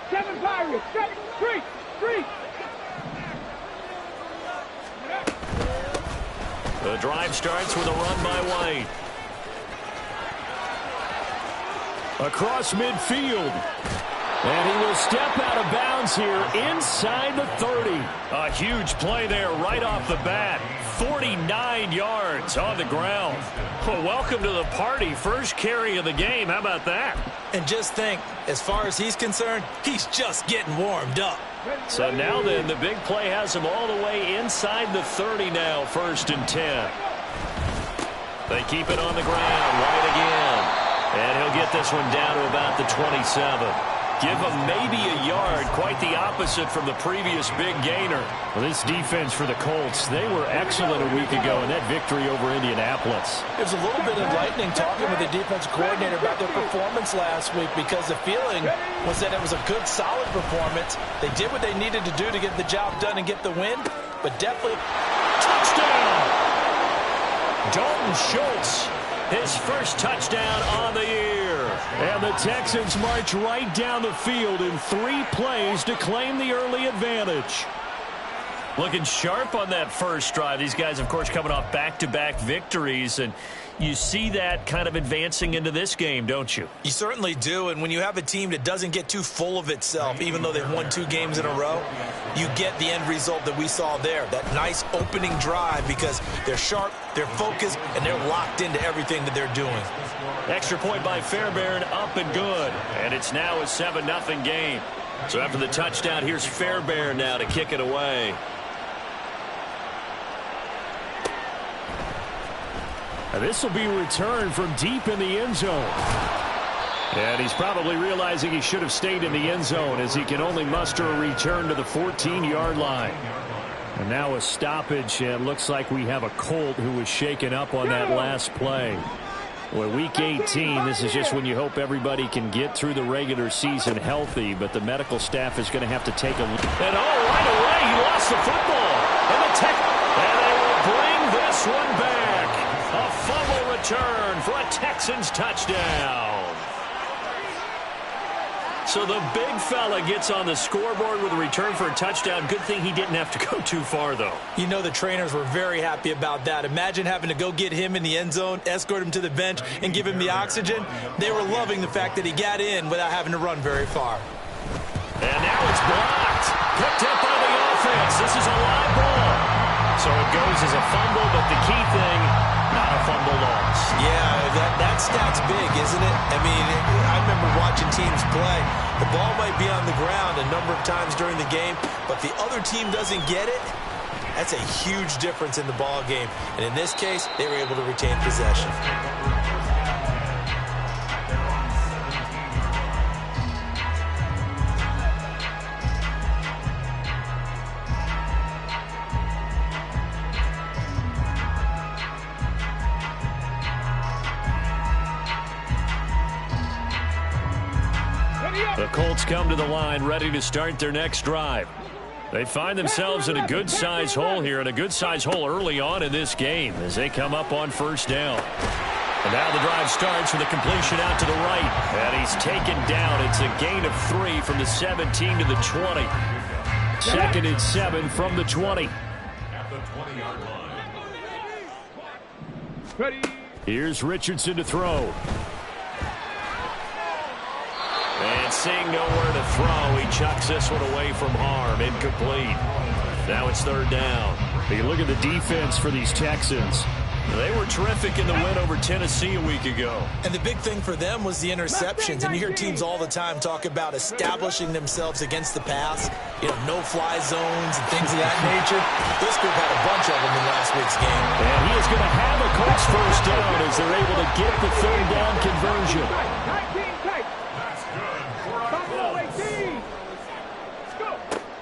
Seven Pirates, three. The drive starts with a run by White. Across midfield. And he will step out of bounds here inside the 30. A huge play there right off the bat. 49 yards on the ground. Well, welcome to the party. First carry of the game. How about that? And just think, as far as he's concerned, he's just getting warmed up. So now then, the big play has him all the way inside the 30 now, 1st and 10. They keep it on the ground. White again. And he'll get this one down to about the 27. Give him maybe a yard, quite the opposite from the previous big gainer. Well, this defense for the Colts, they were excellent a week ago in that victory over Indianapolis. It was a little bit enlightening talking with the defensive coordinator about their performance last week because the feeling was that it was a good, solid performance. They did what they needed to do to get the job done and get the win, but definitely touchdown! Dalton Schultz, his first touchdown on the year. And the Texans march right down the field in 3 plays to claim the early advantage. Looking sharp on that first drive. These guys, of course, coming off back-to-back victories, and you see that kind of advancing into this game, don't you? You certainly do, and when you have a team that doesn't get too full of itself, even though they've won 2 games in a row, you get the end result that we saw there, that nice opening drive because they're sharp, they're focused, and they're locked into everything that they're doing. Extra point by Fairbairn, up and good, and it's now a 7-0 game. So after the touchdown, here's Fairbairn now to kick it away. This will be returned from deep in the end zone. And he's probably realizing he should have stayed in the end zone as he can only muster a return to the 14-yard line. And now a stoppage, and it looks like we have a Colt who was shaken up on that last play. Well, week 18, this is just when you hope everybody can get through the regular season healthy, but the medical staff is going to have to take a look. And right away, he lost the football. And they will bring this one back. A fumble return for a Texans touchdown. So the big fella gets on the scoreboard with a return for a touchdown. Good thing he didn't have to go too far, though. You know the trainers were very happy about that. Imagine having to go get him in the end zone, escort him to the bench, and give him the oxygen. They were loving the fact that he got in without having to run very far. And now it's blocked. Picked up by the offense. This is a live ball. So it goes as a fumble, but the key thing, not a fumble loss. Yeah, that stat's big, isn't it? I mean, I remember watching teams play. The ball might be on the ground a number of times during the game, but the other team doesn't get it. That's a huge difference in the ball game. And in this case, they were able to retain possession. The Colts come to the line ready to start their next drive. They find themselves in a good-sized hole here, and a good-sized hole early on in this game as they come up on 1st down. And now the drive starts with a completion out to the right. And he's taken down. It's a gain of 3 from the 17 to the 20. 2nd and 7 from the 20. At the 20-yard line. Ready. Here's Richardson to throw. And seeing nowhere to throw, he chucks this one away from harm. Incomplete. Now it's 3rd down. You look at the defense for these Texans. They were terrific in the win over Tennessee a week ago. And the big thing for them was the interceptions. And you hear teams all the time talk about establishing themselves against the pass. You know, no-fly zones and things of that nature. This group had a bunch of them in last week's game. And he is going to have a Colts 1st down as they're able to get the 3rd down conversion.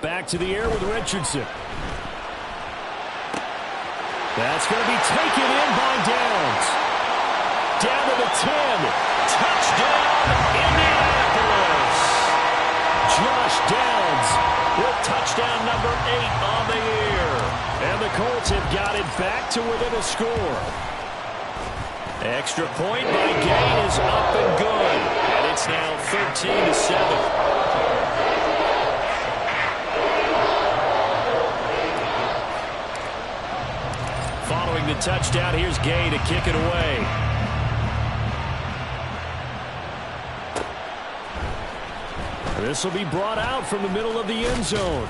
Back to the air with Richardson. That's going to be taken in by Downs. Down to the 10. Touchdown, Indianapolis. Josh Downs with touchdown number 8 on the year. And the Colts have got it back to within a score. Extra point by Gay is up and good. And It's now 13-7. Following the touchdown, here's Gay to kick it away. This will be brought out from the middle of the end zone.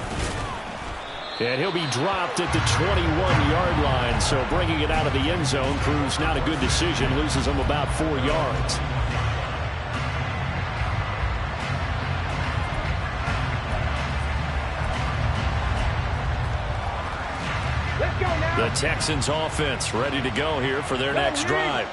And he'll be dropped at the 21-yard line. So bringing it out of the end zone proves not a good decision. Loses him about 4 yards. Let's go now. The Texans offense ready to go here for their next drive.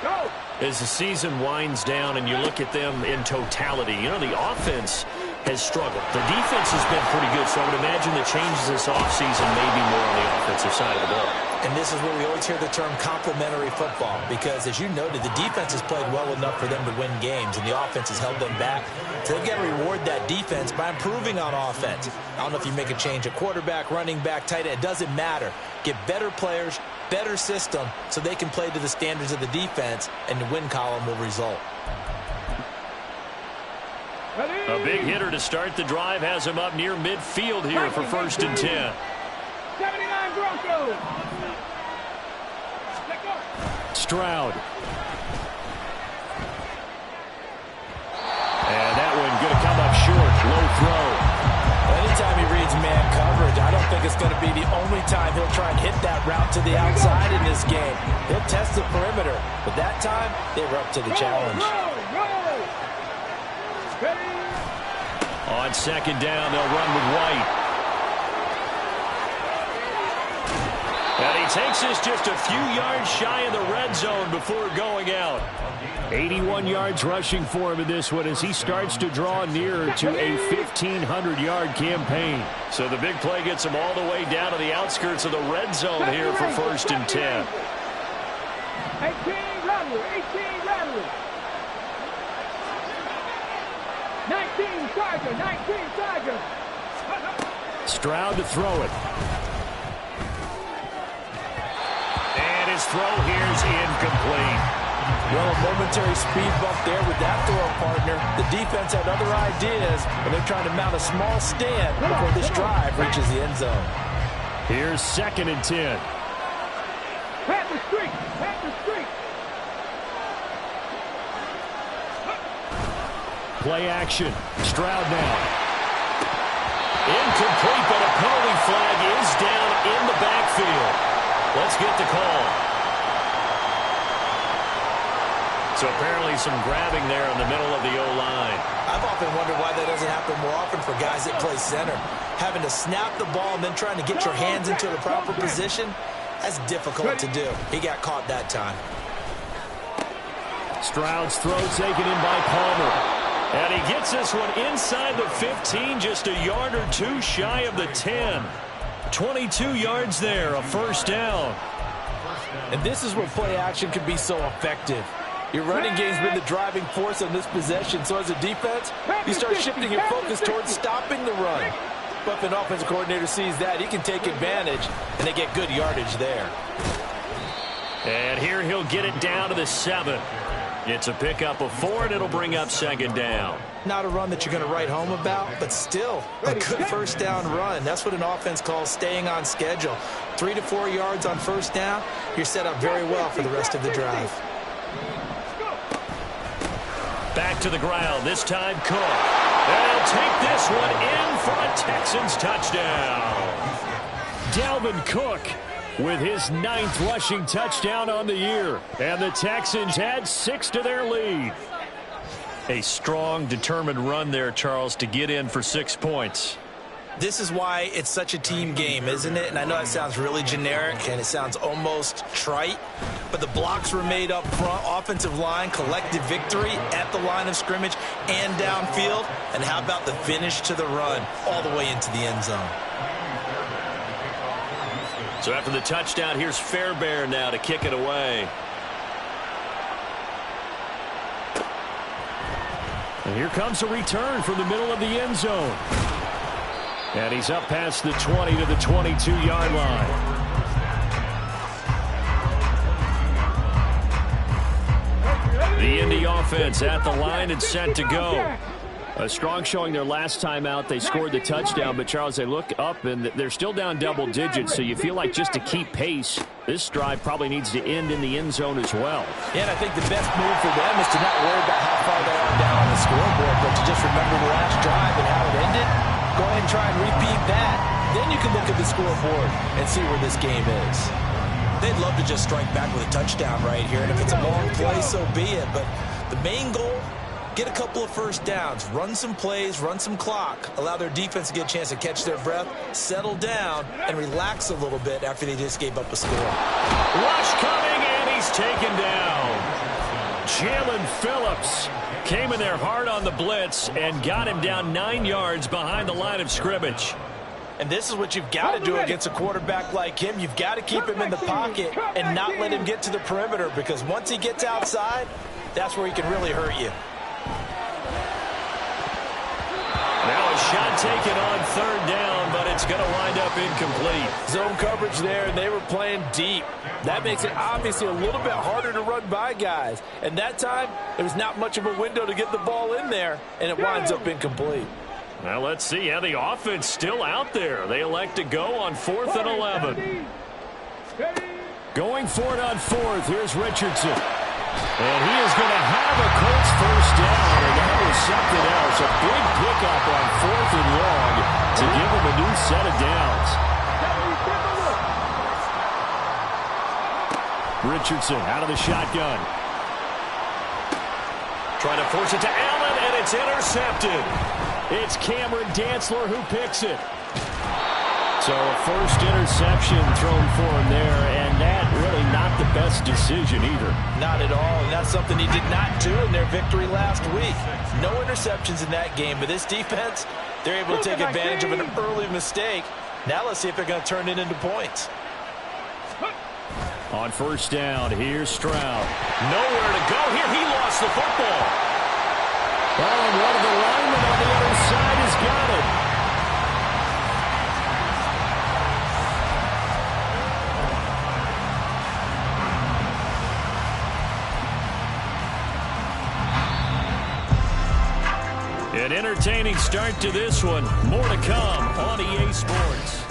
As the season winds down and you look at them in totality, you know, the offense has struggled. The defense has been pretty good, so I would imagine the changes this offseason may be more on the offensive side of the ball. And this is where we always hear the term complementary football, because as you noted, the defense has played well enough for them to win games, and the offense has held them back. So they've got to reward that defense by improving on offense. I don't know if you make a change at quarterback, running back, tight end. It doesn't matter. Get better players, better system, so they can play to the standards of the defense, and the win column will result. A big hitter to start the drive has him up near midfield here for 1st and 10. 79 Broncos. Stroud. And that one going to come up short. Low throw. Anytime he reads man coverage, I don't think it's going to be the only time he'll try and hit that route to the outside in this game. He'll test the perimeter, but that time they were up to the challenge. On 2nd down, they'll run with White. And he takes this just a few yards shy of the red zone before going out. 81 yards rushing for him in this one as he starts to draw nearer to a 1,500-yard campaign. So the big play gets him all the way down to the outskirts of the red zone here for 1st and 10. 18 Rattler. 19 Tiger. Stroud to throw it. And his throw here's incomplete. Well, a momentary speed bump there with that throw partner. The defense had other ideas, and they're trying to mount a small stand before this drive reaches the end zone. Here's 2nd and 10. Pat the streak. Play action. Stroud now. Incomplete, but a penalty flag is down in the backfield. Let's get the call. So apparently some grabbing there in the middle of the O-line. I've often wondered why that doesn't happen more often for guys that play center. Having to snap the ball and then trying to get your hands into the proper position, that's difficult to do. He got caught that time. Stroud's throw taken in by Palmer. And he gets this one inside the 15, just a yard or two shy of the 10. 22 yards there, a 1st down. And this is where play action can be so effective. Your running game's been the driving force on this possession, so as a defense, you start shifting your focus towards stopping the run. But if an offensive coordinator sees that, he can take advantage, and they get good yardage there. And here he'll get it down to the 7. It's a pickup of 4, and it'll bring up 2nd down. Not a run that you're going to write home about, but still a good 1st down run. That's what an offense calls staying on schedule. 3 to 4 yards on 1st down, you're set up very well for the rest of the drive. Back to the ground, this time Cook. And he'll take this one in for a Texans touchdown. Dalvin Cook with his 9th rushing touchdown on the year. And the Texans add 6 to their lead. A strong, determined run there, Charles, to get in for 6 points. This is why it's such a team game, isn't it? And I know that sounds really generic and it sounds almost trite, but the blocks were made up front, offensive line, collective victory at the line of scrimmage and downfield. And how about the finish to the run all the way into the end zone? So after the touchdown, here's Fairbairn now to kick it away. And here comes a return from the middle of the end zone. And he's up past the 20 to the 22-yard line. The Indy offense at the line and set to go. A strong showing their last time out. They scored the touchdown, but, Charles, they look up, and they're still down double digits, so you feel like just to keep pace, this drive probably needs to end in the end zone as well. Yeah, and I think the best move for them is to not worry about how far they are down on the scoreboard, but to just remember the last drive and how it ended. Go ahead and try and repeat that. Then you can look at the scoreboard and see where this game is. They'd love to just strike back with a touchdown right here, and if it's a long play, so be it. But the main goal, get a couple of first downs, run some plays, run some clock, allow their defense to get a chance to catch their breath, settle down, and relax a little bit after they just gave up a score. Rush coming, and he's taken down. Jalen Phillips came in there hard on the blitz and got him down 9 yards behind the line of scrimmage. And this is what you've got to do against a quarterback like him. You've got to keep him in the pocket and not let him get to the perimeter, because once he gets outside, that's where he can really hurt you. Now a shot taken on third down, but it's going to wind up incomplete. Zone coverage there, and they were playing deep. That makes it obviously a little bit harder to run by guys. And that time, there was not much of a window to get the ball in there, and it winds up incomplete. Now let's see how the offense still out there. They elect to go on 4th and 11. Going for it on 4th. Here's Richardson. And he is going to have a Colts first down, and that was something else. A big pickup on 4th and long to give him a new set of downs. Richardson out of the shotgun. Trying to force it to Allen, and it's intercepted. It's Cameron Dantzler who picks it. So a first interception thrown for him there, and that really not the best decision either. Not at all, and that's something he did not do in their victory last week. No interceptions in that game, but this defense, they're able to take advantage of an early mistake. Now let's see if they're going to turn it into points. On first down, here's Stroud. Nowhere to go here. He lost the football. Oh, and one of the linemen on the other side has got it. An entertaining start to this one. More to come on EA Sports.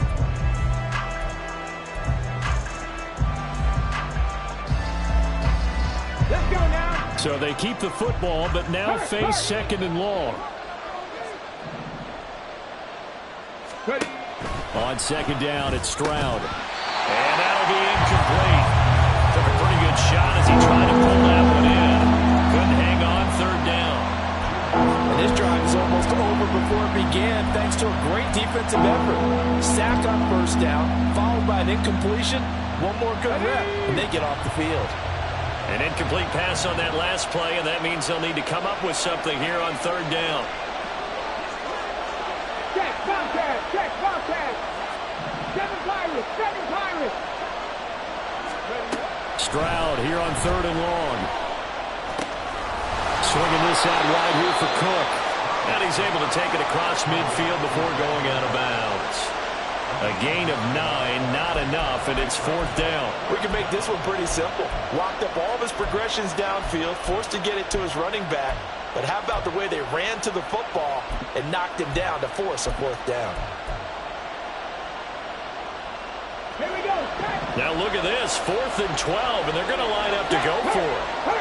Let's go now. So they keep the football, but now face 2nd and long. Ready. On 2nd down, it's Stroud. And that'll be incomplete. Took a pretty good shot as he tried to pull that one in. Couldn't hang on 3rd down. And this drive is almost over before it began, thanks to a great defensive effort. Sack on first down, followed by an incompletion. One more good rep, and they get off the field. An incomplete pass on that last play, and that means they'll need to come up with something here on 3rd down. Check, Bobcat, check, Bobcat. 7 Pirates, 7 Pirates. Stroud here on 3rd and long. Swinging this out wide here for Cook. And he's able to take it across midfield before going out of bounds. A gain of 9, not enough, and it's 4th down. We can make this one pretty simple. Walked up all of his progressions downfield, forced to get it to his running back. But how about the way they ran to the football and knocked him down to force a 4th down? Here we go. Check. Now look at this, 4th and 12, and they're going to line up to go for it.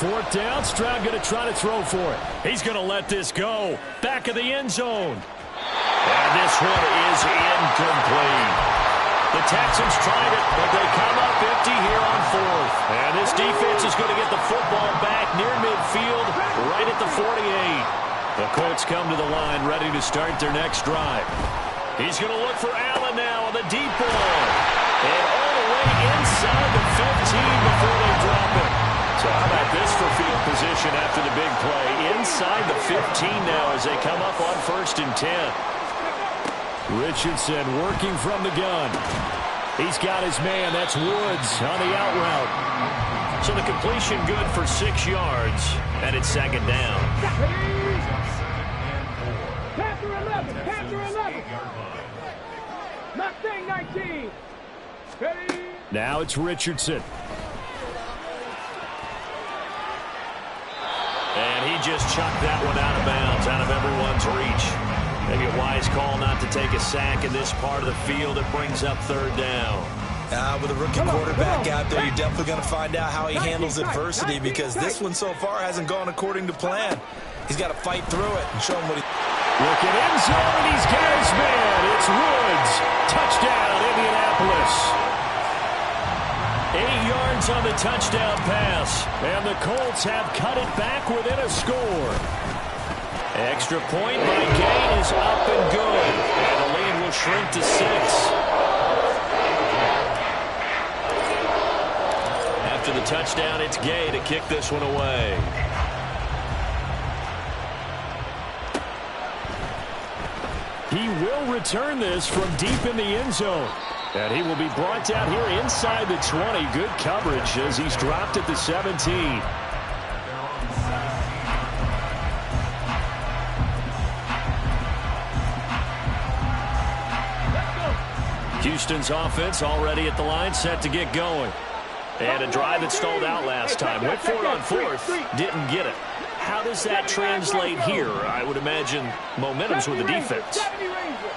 4th down, Stroud going to try to throw for it. He's going to let this go. Back of the end zone. And this one is incomplete. The Texans tried it, but they come up empty here on 4th. And this defense is going to get the football back near midfield, right at the 48. The Colts come to the line, ready to start their next drive. He's going to look for Allen now on the deep ball. And all the way inside the 15 before they drop it. So how about this for field position after the big play? Inside the 15 now as they come up on 1st and 10. Richardson working from the gun. He's got his man. That's Woods on the out route. So the completion good for 6 yards, and it's 2nd down. Panther 11, Panther 11. Mustang 19. Ready. Now it's Richardson. just chucked that one out of bounds, out of everyone's reach. Maybe a wise call not to take a sack in this part of the field. It brings up third down. With a rookie quarterback out there, you're definitely going to find out how he handles adversity, because this one so far hasn't gone according to plan. He's got to fight through it and show him what he... Look at end zone. He's got his man. It's Woods. Touchdown, Indianapolis. 8 yards on the touchdown pass. And the Colts have cut it back within a score. Extra point by Gay is up and good. And the lead will shrink to 6. After the touchdown, it's Gay to kick this one away. He will return this from deep in the end zone. And he will be brought down here inside the 20. Good coverage as he's dropped at the 17. Houston's offense already at the line, set to get going. And a drive that stalled out last time. Went for it on fourth, didn't get it. How does that translate here? I would imagine momentum's with the defense.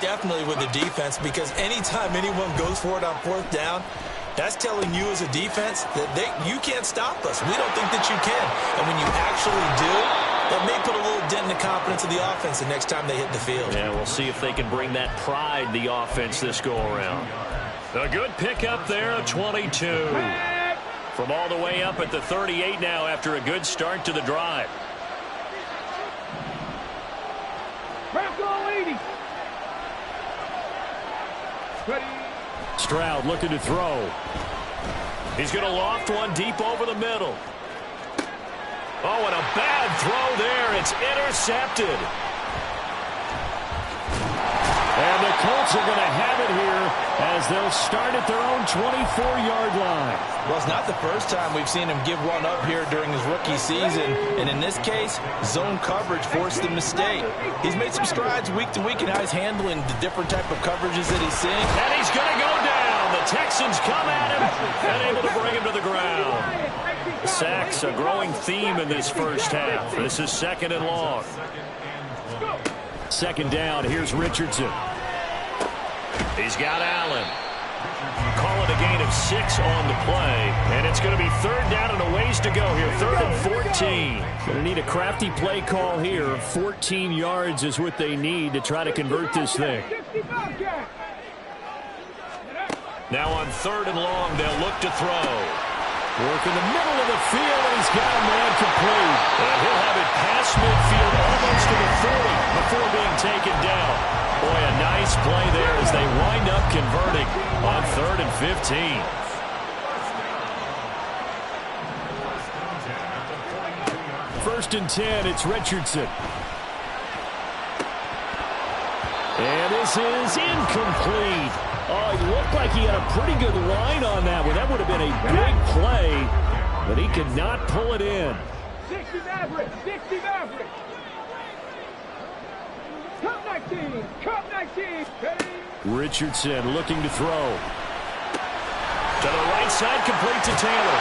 Definitely with the defense, because anytime anyone goes for it on fourth down, that's telling you as a defense that you can't stop us. We don't think that you can. And when you actually do, that may put a little dent in the confidence of the offense the next time they hit the field. Yeah, we'll see if they can bring that pride, the offense, this go-around. A good pickup there of 22. From all the way up at the 38 now after a good start to the drive. Stroud looking to throw. He's going to loft one deep over the middle. Oh, and a bad throw there. It's intercepted. And the Colts are going to have it here as they'll start at their own 24-yard line. Well, it's not the first time we've seen him give one up here during his rookie season. And in this case, zone coverage forced the mistake. He's made some strides week to week in how he's handling the different type of coverages that he's seeing. And he's going to go down. The Texans come at him and able to bring him to the ground. Sacks, a growing theme in this first half. This is second and long. Second down, here's Richardson. He's got Allen. Call it a gain of 6 on the play. And it's going to be third down and a ways to go here. Third and 14. Going to need a crafty play call here. 14 yards is what they need to try to convert this thing. Now on third and long, they'll look to throw. Work in the middle of the field, and he's got a man complete. And he'll have it past midfield almost to the 40 before being taken down. Boy, a nice play there as they wind up converting on third and 15. First and 10, it's Richardson. And this is incomplete. Oh, it looked like he had a pretty good line on that one. That would have been a big play, but he could not pull it in. 60 Maverick, 60 Maverick. Cup 19, Cup 19. Richardson looking to throw. To the right side, complete to Taylor.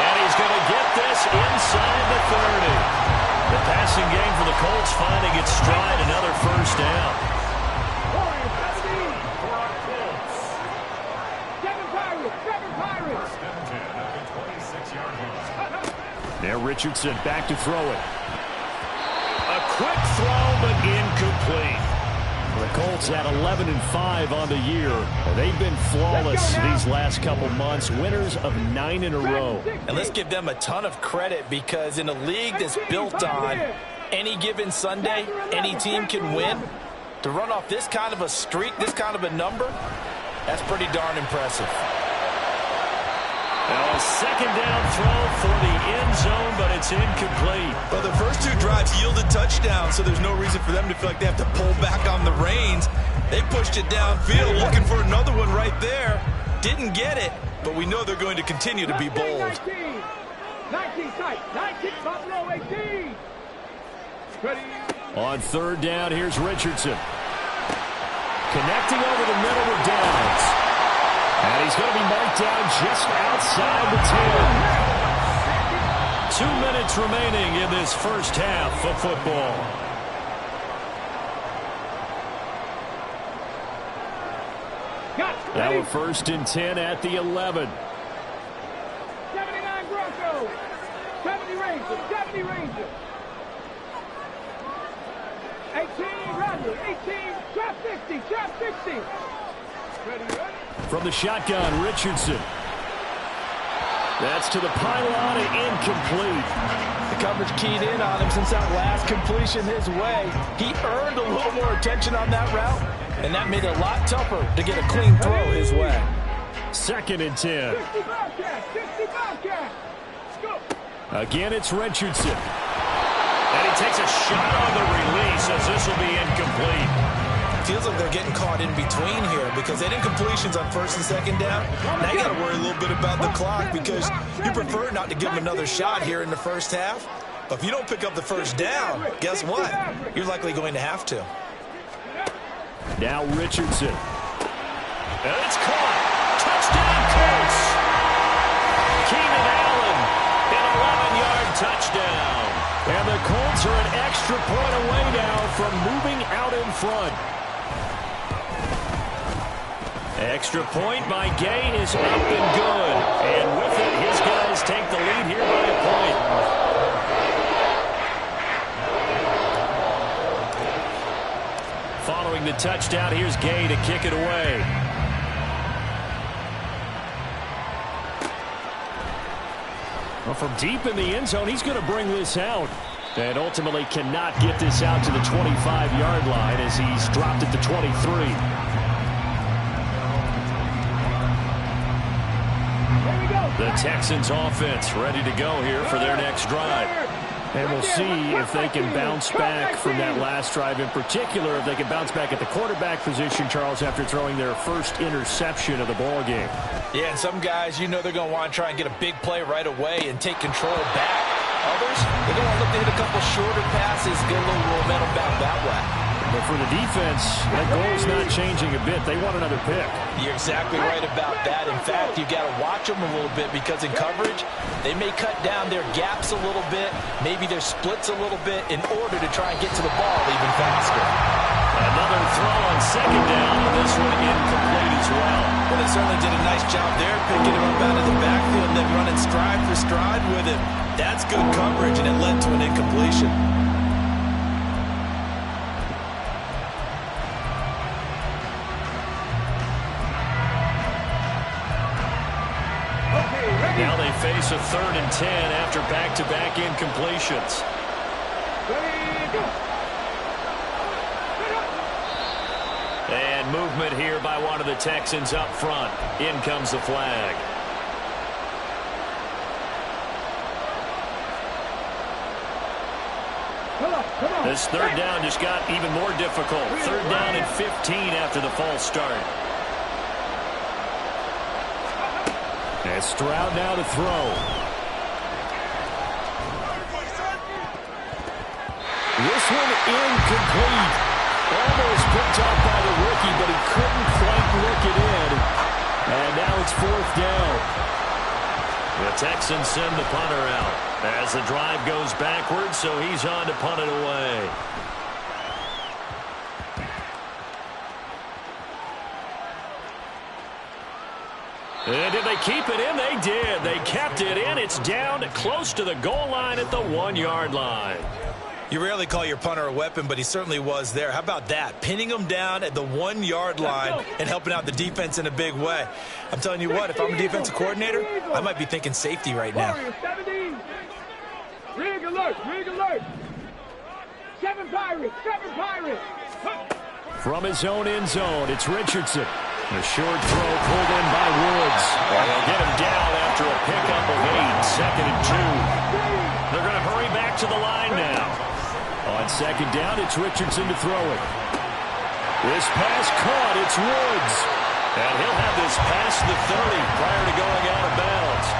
And he's going to get this inside the 30. The passing game for the Colts finding its stride, another first down. Now Richardson back to throw it. A quick throw, but incomplete. The Colts at 11-5 on the year. They've been flawless these last couple months. Winners of 9 in a row. And let's give them a ton of credit, because in a league that's built on any given Sunday, any team can win. To run off this kind of a streak, this kind of a number, that's pretty darn impressive. Now a second down throw for the end zone, but it's incomplete. Well, the first 2 drives yielded touchdowns, so there's no reason for them to feel like they have to pull back on the reins. They pushed it downfield, looking for another one right there. Didn't get it, but we know they're going to continue to be bold. 19 tight, 19 Buffalo 18. Ready. On third down, here's Richardson. Connecting over the middle with Downs. And he's going to be marked down just outside the 2 minutes remaining in this first half of football. Now a 1st and 10 at the 11. 79 Broncos. 70 Rangers. 70 Rangers. 18 Rogers. 18. Drop 60. Drop 60. Ready, ready. From the shotgun, Richardson. That's to the pylon and incomplete. The coverage keyed in on him since that last completion his way. He earned a little more attention on that route, and that made it a lot tougher to get a clean throw his way. 2nd and 10. 60 Bobcats. 60 Bobcats. Go. Again, it's Richardson. And he takes a shot on the release as this will be incomplete. Feels like they're getting caught in between here because they did completions on 1st and 2nd down. Now you got to worry a little bit about the clock because you prefer not to give them another shot here in the first half. But if you don't pick up the 1st down, guess what? You're likely going to have to. Now Richardson. And it's caught. Touchdown, Colts. Keenan Allen, an 11-yard touchdown. And the Colts are an extra point away now from moving out in front. Extra point by Gay is up and good. And with it, his guys take the lead here by a point. Following the touchdown, here's Gay to kick it away. Well, from deep in the end zone, he's going to bring this out. And ultimately cannot get this out to the 25-yard line as he's dropped it to 23. The Texans offense ready to go here for their next drive. And we'll see if they can bounce back from that last drive. In particular, if they can bounce back at the quarterback position, Charles, after throwing their first interception of the ball game. Yeah, and some guys, you know they're going to want to try and get a big play right away and take control back. Others, they're going to look to hit a couple shorter passes, get a little momentum back that way. But for the defense, that goal's not changing a bit. They want another pick. You're exactly right about that. In fact, you've got to watch them a little bit because in coverage, they may cut down their gaps a little bit, maybe their splits a little bit in order to try and get to the ball even faster. Another throw on 2nd down, and this one incomplete as well. Well, they certainly did a nice job there, picking him up out of the backfield and then running stride for stride with him. That's good coverage, and it led to an incompletion. Now they face a 3rd and 10 after back-to-back incompletions. And movement here by one of the Texans up front. In comes the flag. This 3rd down just got even more difficult. 3rd down and 15 after the false start. And Stroud now to throw. This one incomplete. Almost picked off by the rookie, but he couldn't quite look it in. And now it's 4th down. The Texans send the punter out as the drive goes backwards, so he's on to punt it away. And did they keep it in? They did. They kept it in. It's down close to the goal line at the 1-yard line. You rarely call your punter a weapon, but he certainly was there. How about that? Pinning him down at the 1-yard line and helping out the defense in a big way. I'm telling you what, if I'm a defensive coordinator, I might be thinking safety right now. Rig alert, rig alert. 7 Pirates, 7 Pirates. From his own end zone, it's Richardson. A short throw pulled in by Woods. And they'll get him down after a pickup of 8, 2nd and 2. They're going to hurry back to the line now. On 2nd down, it's Richardson to throw it. This pass caught, it's Woods. And he'll have this past the 30 prior to going out of bounds.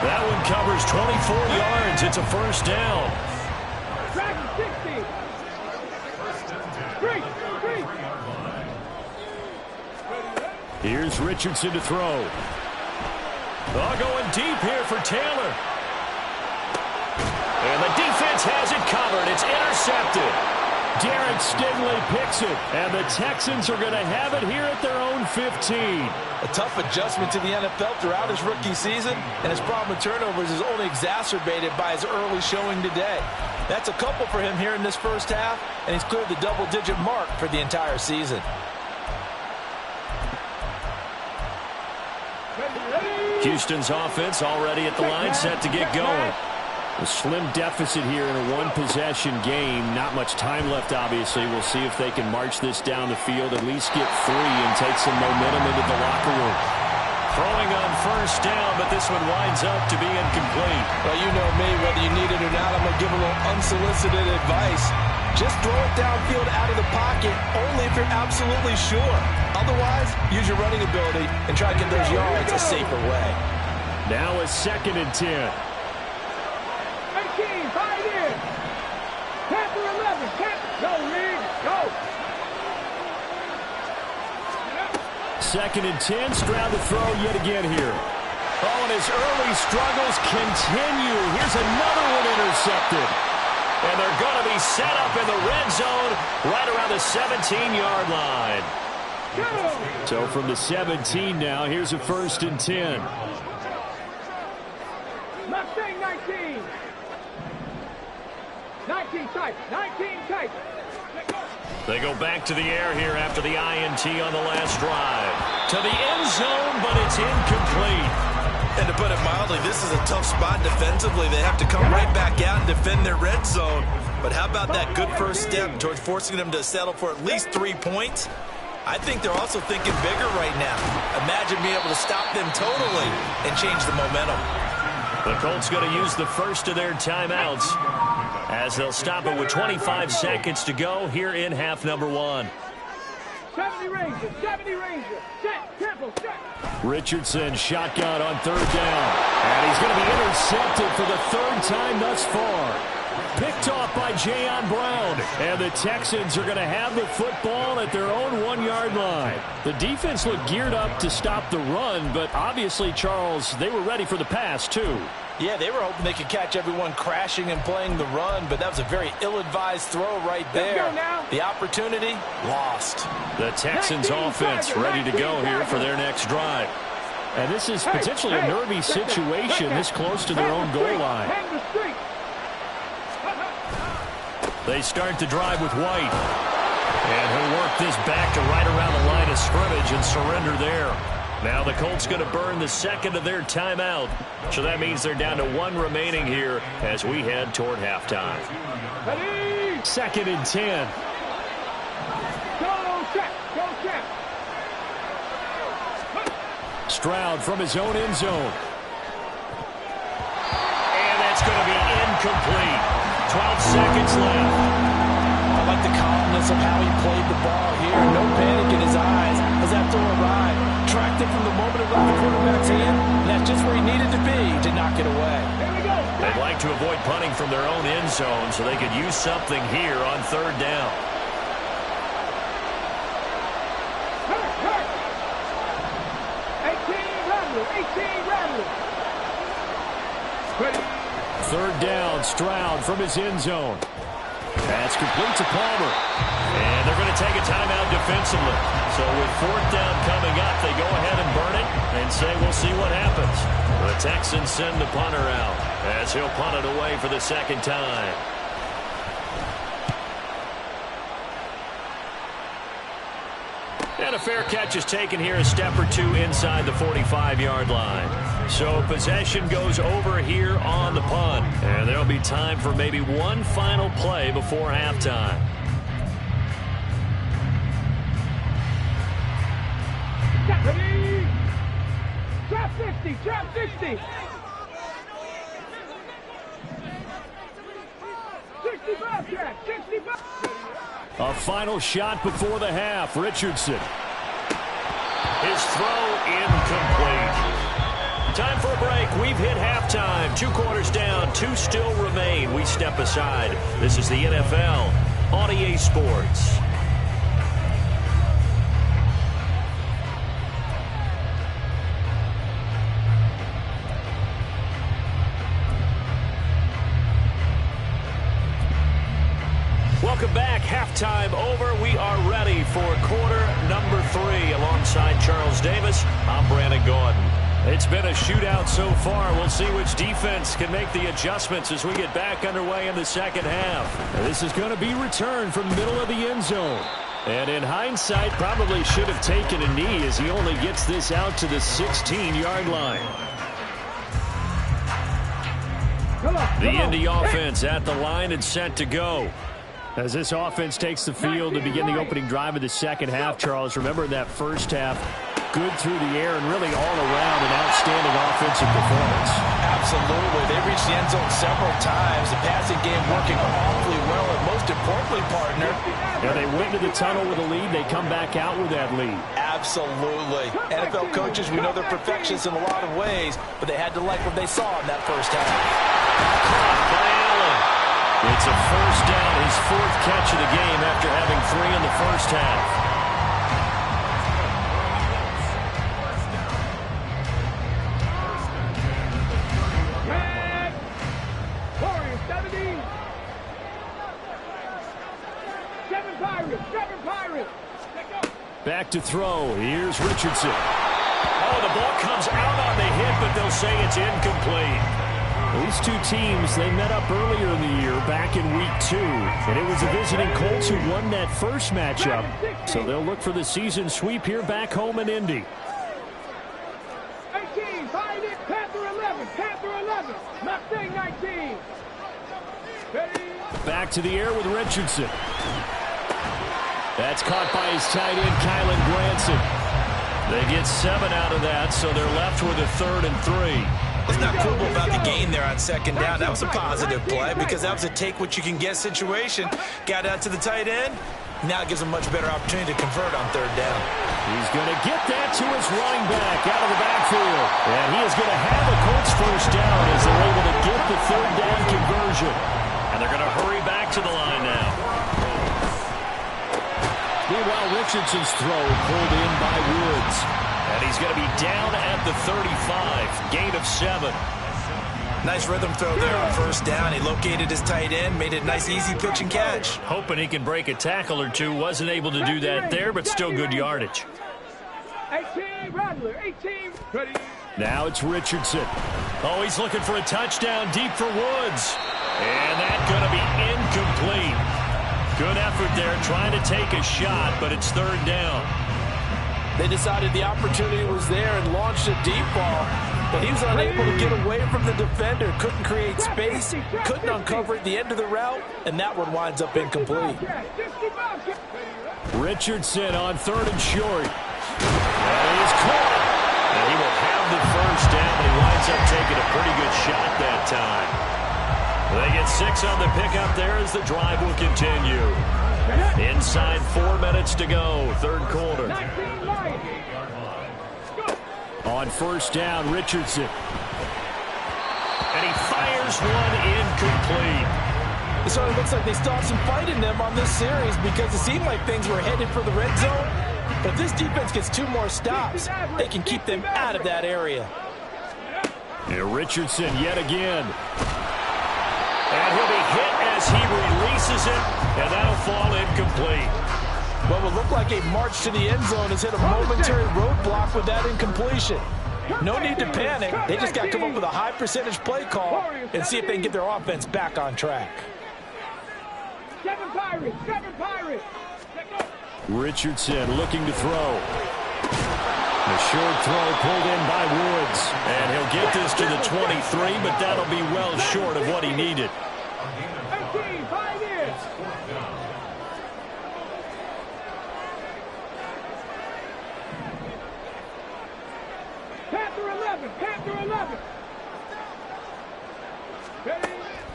That one covers 24 yards. It's a 1st down. Track 60. 3. Here's Richardson to throw. Going deep here for Taylor. defense has it covered. It's intercepted. Derek Stingley picks it, and the Texans are going to have it here at their own 15. A tough adjustment to the NFL throughout his rookie season, and his problem with turnovers is only exacerbated by his early showing today. That's a couple for him here in this first half, and he's cleared the double-digit mark for the entire season. Houston's offense already at the line, set to get going. A slim deficit here in a one-possession game. Not much time left, obviously. We'll see if they can march this down the field, at least get 3 and take some momentum into the locker room. Throwing on first down, but this one winds up to be incomplete. Well, you know me, whether you need it or not, I'm going to give a little unsolicited advice. Just throw it downfield out of the pocket, only if you're absolutely sure. Otherwise, use your running ability and try to get those yards a safer way. Now a 2nd and 10. 18, fight in. 10 for 11. 10. Go, Reed. Go. 2nd and 10. Stroud to throw yet again here. Oh, and his early struggles continue. Here's another one intercepted. And they're going to be set up in the red zone right around the 17-yard line. So from the 17 now, here's a 1st and 10. Mustang 19. 19 tight. 19 tight. They go back to the air here after the INT on the last drive. To the end zone, but it's incomplete. And to put it mildly, this is a tough spot defensively. They have to come right back out and defend their red zone. But how about that good first step towards forcing them to settle for at least 3 points? I think they're also thinking bigger right now. Imagine being able to stop them totally and change the momentum. The Colts going to use the first of their timeouts as they'll stop it with 25 seconds to go here in half number 1. 70 Ranger. 70 Ranger. Set. Temple. Set. Richardson shotgun on 3rd down. And he's going to be intercepted for the 3rd time thus far. Picked off by Jayon Brown. And the Texans are going to have the football at their own 1-yard line. The defense looked geared up to stop the run, but obviously, Charles, they were ready for the pass, too. Yeah, they were hoping they could catch everyone crashing and playing the run, but that was a very ill-advised throw right there. The opportunity, lost. The Texans offense ready to go here for their next drive. And this is potentially a nervy situation this close to their own goal line. They start the drive with White. And he'll work this back to right around the line of scrimmage and surrender there. Now the Colts going to burn the 2nd of their timeout. So that means they're down to 1 remaining here as we head toward halftime. 2nd and 10. Go check. Go check. Stroud from his own end zone. And that's going to be incomplete. 12 seconds left. I like the calmness of how he played the ball here. No panic in his eyes as that throw arrived. Tracked it from the moment it left the quarterback's hand, and that's just where he needed to be to knock it away. They'd like to avoid punting from their own end zone so they could use something here on 3rd down. Hurt. 18 Rattler. 3rd down, Stroud from his end zone. That's complete to Palmer. And they're going to take a timeout defensively. So with 4th down coming up, they go ahead and burn it and say we'll see what happens. The Texans send the punter out as he'll punt it away for the 2nd time. And a fair catch is taken here, a step or 2 inside the 45-yard line. So possession goes over here on the punt. And there'll be time for maybe one final play before halftime. Ready? Drop 60. Drop 60. 65 track. 65. A final shot before the half. Richardson. His throw incomplete. Time for a break. We've hit halftime. 2 quarters down. 2 still remain. We step aside. This is the NFL on EA Sports. Welcome back. Halftime over. We are ready for quarter number 3. Alongside Charles Davis, I'm Brandon Gordon. It's been a shootout so far. We'll see which defense can make the adjustments as we get back underway in the second half. This is going to be returned from the middle of the end zone. And in hindsight, probably should have taken a knee as he only gets this out to the 16-yard line. The Indy offense at the line and set to go. As this offense takes the field to begin the opening drive of the second half, Charles, remember in that first half, good through the air and really all around an outstanding offensive performance. Absolutely. They reached the end zone several times. The passing game working awfully well, and most importantly, partner. Yeah, they went to the tunnel with a lead. They come back out with that lead. Absolutely. NFL coaches, we know they're perfectionists in a lot of ways, but they had to like what they saw in that first half. Caught by Allen. It's a first down, his 4th catch of the game after having 3 in the first half. Back to throw. Here's Richardson. Oh, the ball comes out on the hit, but they'll say it's incomplete. These two teams, they met up earlier in the year, back in week 2. And it was the visiting Colts who won that first matchup. So they'll look for the season sweep here back home in Indy. 18, find it, Panther 11, Panther 11, Mustang 19. Back to the air with Richardson. That's caught by his tight end, Kylan Granson. They get 7 out of that, so they're left with a 3rd and 3. It's not cool about the gain there on second down. That was a positive play because that was a take-what-you-can-get situation. Got out to the tight end. Now it gives him a much better opportunity to convert on 3rd down. He's going to get that to his running back out of the backfield. And he is going to have a Colts first down as they're able to get the 3rd down conversion. And they're going to hurry back to the line now. Meanwhile, Richardson's throw pulled in by Woods. And he's going to be down at the 35. Gain of 7. Nice rhythm throw there on first down. He located his tight end, made it a nice, easy pitch and catch. Hoping he can break a tackle or two. Wasn't able to do that there, but still good yardage. 18, Rattler, 18, ready. Now it's Richardson. Oh, he's looking for a touchdown deep for Woods. And that's going to be incomplete. Good effort there, trying to take a shot, but it's 3rd down. They decided the opportunity was there and launched a deep ball, but he was unable to get away from the defender, couldn't create space, couldn't uncover at the end of the route, and that one winds up incomplete. Richardson on 3rd and short. And he's caught. And he will have the first down, but he winds up taking a pretty good shot that time. They get 6 on the pickup there as the drive will continue. Inside 4 minutes to go, 3rd quarter. On first down, Richardson. And he fires one incomplete. It sort of looks like they still have some fight in them on this series because it seemed like things were headed for the red zone. But if this defense gets 2 more stops, they can keep them out of that area. And Richardson yet again. And he'll be hit as he releases it, and that'll fall incomplete. What will look like a march to the end zone has hit a momentary roadblock with that incompletion. No need to panic. They just got to come up with a high percentage play call and see if they can get their offense back on track. 7 Pirates, 7 Pirates. Richardson looking to throw. The short throw pulled in by Woods. And he'll get this to the 23, but that'll be well short of what he needed. 18, 5 in. Panther 11, Panther 11.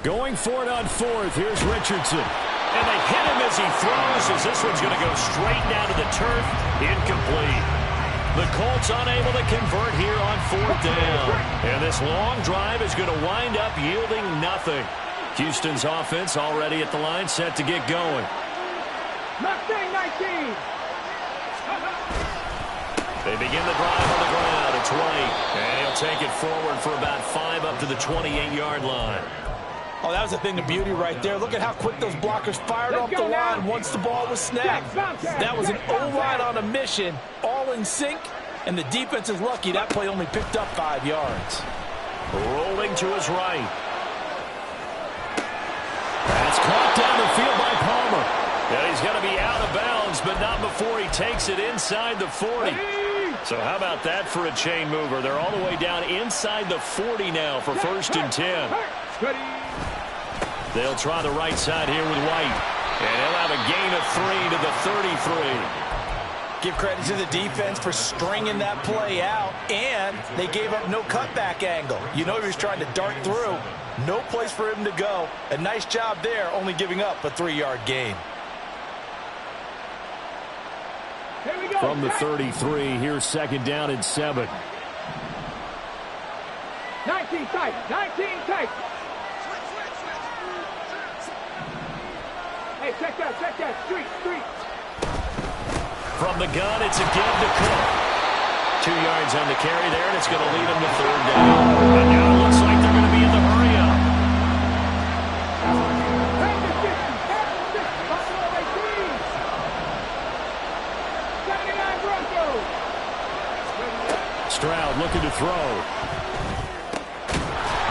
Going for it on 4th. Here's Richardson. And they hit him as he throws, as this one's going to go straight down to the turf. Incomplete. The Colts unable to convert here on 4th down. And this long drive is going to wind up yielding nothing. Houston's offense already at the line, set to get going. Mustang 19. They begin the drive on the ground. It's White. And he'll take it forward for about 5 up to the 28-yard line. Oh, that was a thing of beauty right there. Look at how quick those blockers fired off the line once the ball was snapped. That was an O-line on a mission, all in sync, and the defense is lucky that play only picked up 5 yards. Rolling to his right. That's caught down the field by Palmer. And he's going to be out of bounds, but not before he takes it inside the 40. So how about that for a chain mover? They're all the way down inside the 40 now for 1st and 10. They'll try the right side here with White. And he'll have a gain of 3 to the 33. Give credit to the defense for stringing that play out, and they gave up no cutback angle. You know he was trying to dart through. No place for him to go. A nice job there, only giving up a 3-yard gain. From the 33, here's 2nd down and 7. 19 tight, 19 tight. Hey, check that, street. From the gun, it's a give to Cook. 2 yards on the carry there, and it's going to lead him to 3rd down. And now it looks like they're going to be in the hurry-up. Stroud looking to throw.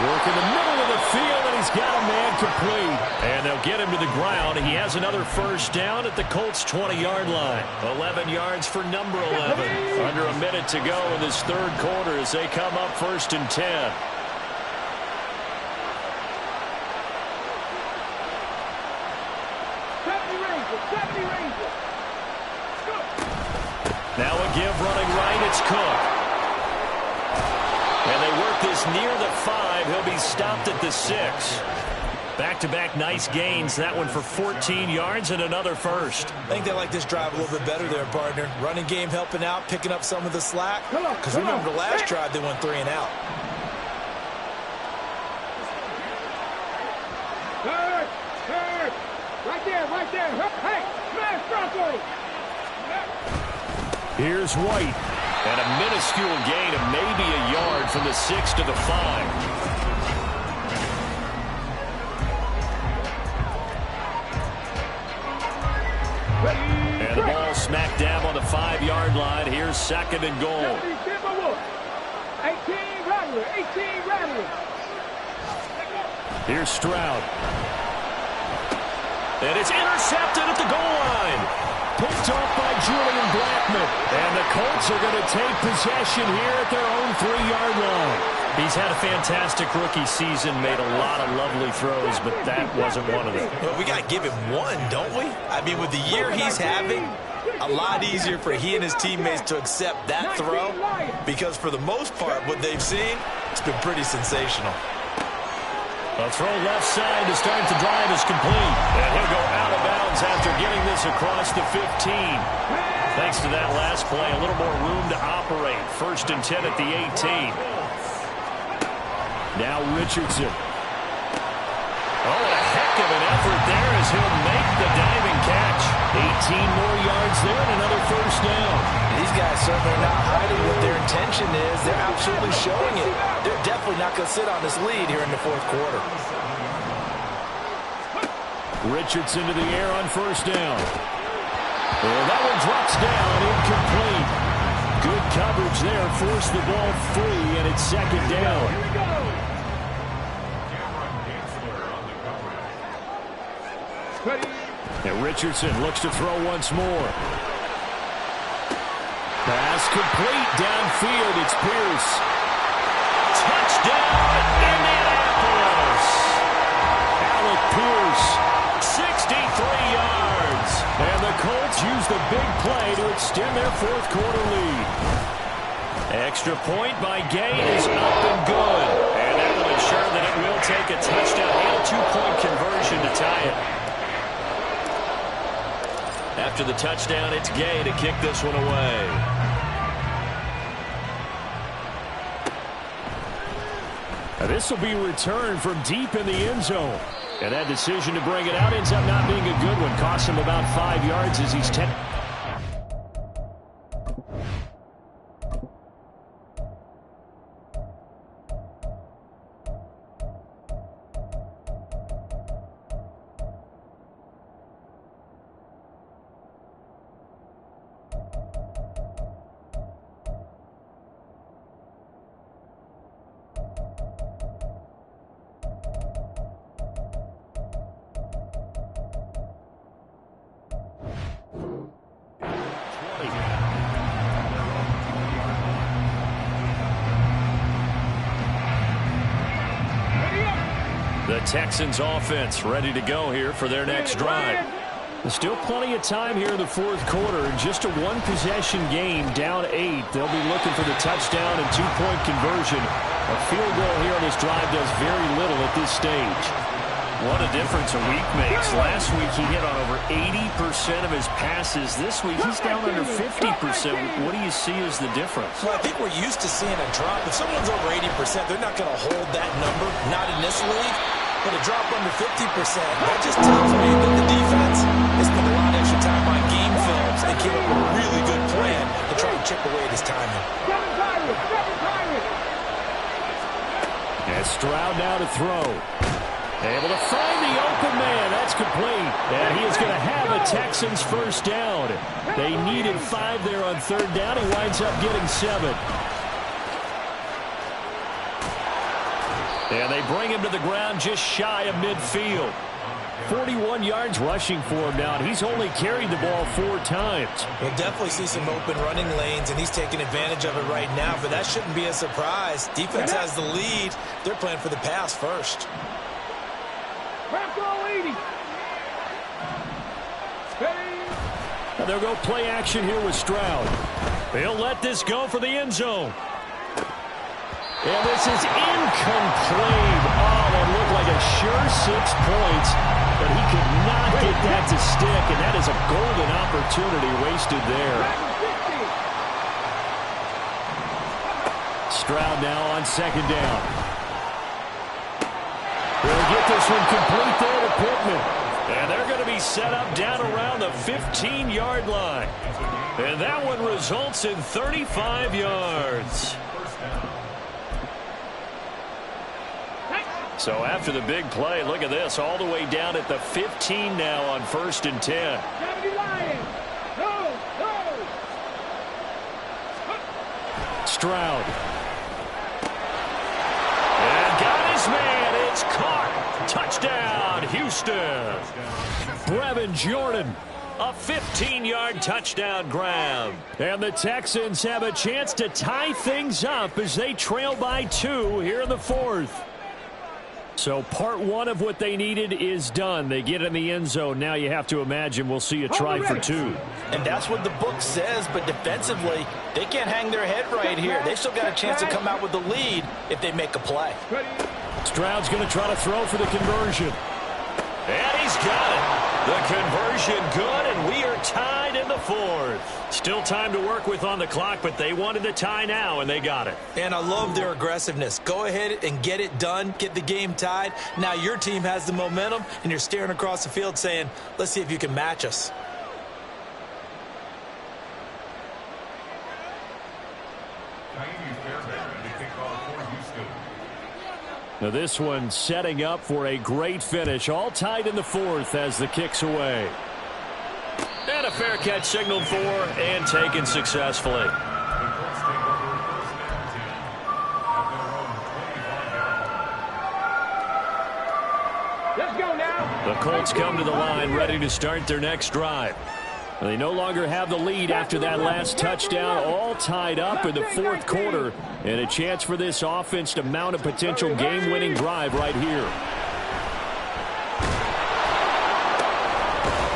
Work in the middle of the field, and he's got a man complete. And they'll get him to the ground. He has another 1st down at the Colts' 20-yard line. 11 yards for number 11. Under a minute to go in this 3rd quarter as they come up 1st and 10. Now a give running right. It's Cook. And they work this near the 5. He'll be stopped at the 6. Back-to-back nice gains. That one for 14 yards and another 1st. I think they like this drive a little bit better there, partner. Running game helping out, picking up some of the slack. Because remember, the last drive they went 3 and out. Third. Right there. Hey, smash Broncos. Here's White. And a minuscule gain of maybe a yard from the 6 to the 5. And the ball smack dab on the 5-yard line. Here's 2nd and goal. 18 Rattler. Here's Stroud. And it's intercepted at the goal line. Picked off by Julian Blackman. And the Colts are going to take possession here at their own 3-yard line. He's had a fantastic rookie season, made a lot of lovely throws, but that wasn't one of them. Well, we got to give him one, don't we? I mean, with the year he's having, a lot easier for he and his teammates to accept that throw, because for the most part, what they've seen, it's been pretty sensational. A throw left side to start the drive is complete. And he'll go out of bounds after getting this across the 15. Thanks to that last play, a little more room to operate. 1st and 10 at the 18. Now Richardson. Oh, a heck of an effort there as he'll make the diving catch. 18 more yards there and another 1st down. These guys certainly are not hiding what their intention is. They're absolutely showing it. They're definitely not going to sit on this lead here in the 4th quarter. Richardson to the air on 1st down. Well, that one drops down, incomplete. Good coverage there, forced the ball free, and it's 2nd down. And Richardson looks to throw once more. Pass complete downfield. It's Pierce. Touchdown, Indianapolis. Alec Pierce. 63 yards. And the Colts use the big play to extend their 4th quarter lead. Extra point by Gay is up and good. And that will ensure that it will take a touchdown and a 2-point conversion to tie it. After the touchdown, it's Gay to kick this one away. This will be returned from deep in the end zone. And that decision to bring it out ends up not being a good one. Costs him about 5 yards as he's 10. The Texans offense ready to go here for their next drive. There's still plenty of time here in the fourth quarter. Just a one-possession game, down 8. They'll be looking for the touchdown and two-point conversion. A field goal here on this drive does very little at this stage. What a difference a week makes. Last week he hit on over 80% of his passes. This week he's down under 50%. What do you see as the difference? Well, I think we're used to seeing a drop. If someone's over 80%, they're not going to hold that number, not in this league. But a drop under 50%, that just tells me that the defense has spent a lot of extra time on game films and came up with a really good plan to try and chip away at his timing. And Stroud now to throw. Able to find the open man. That's complete. And he is going to have a Texans first down. They needed 5 there on third down. He winds up getting 7. And they bring him to the ground just shy of midfield. 41 yards rushing for him now, and he's only carried the ball 4 times. We'll definitely see some open running lanes, and he's taking advantage of it right now, but that shouldn't be a surprise. Defense has the lead. They're playing for the pass first. And they'll go play action here with Stroud. They'll let this go for the end zone. And this is incomplete. Oh, that looked like a sure 6 points, but he could not get that to stick, and that is a golden opportunity wasted there. Stroud now on second down. They'll get this one complete there to Pittman. And they're going to be set up down around the 15-yard line. And that one results in 35 yards. So after the big play, look at this, all the way down at the 15 now on 1st and 10. Stroud. And got his man. It's caught. Touchdown, Houston. Brevin Jordan. A 15-yard touchdown grab. And the Texans have a chance to tie things up as they trail by 2 here in the fourth. So part 1 of what they needed is done. They get in the end zone. Now you have to imagine we'll see a try for 2. And that's what the book says, but defensively, they can't hang their head right here. They've still got a chance to come out with the lead if they make a play. Stroud's going to try to throw for the conversion. And he's got it. The conversion good, and we are tied in the fourth. Still time to work with on the clock, but they wanted the tie now, and they got it. And I love their aggressiveness. Go ahead and get it done. Get the game tied. Now your team has the momentum, and you're staring across the field saying, let's see if you can match us. Now this one setting up for a great finish. All tied in the fourth as the kick's away. And a fair catch signaled for and taken successfully. Let's go now. The Colts come to the line ready to start their next drive. They no longer have the lead after that last touchdown, all tied up in the fourth quarter, and a chance for this offense to mount a potential game-winning drive right here.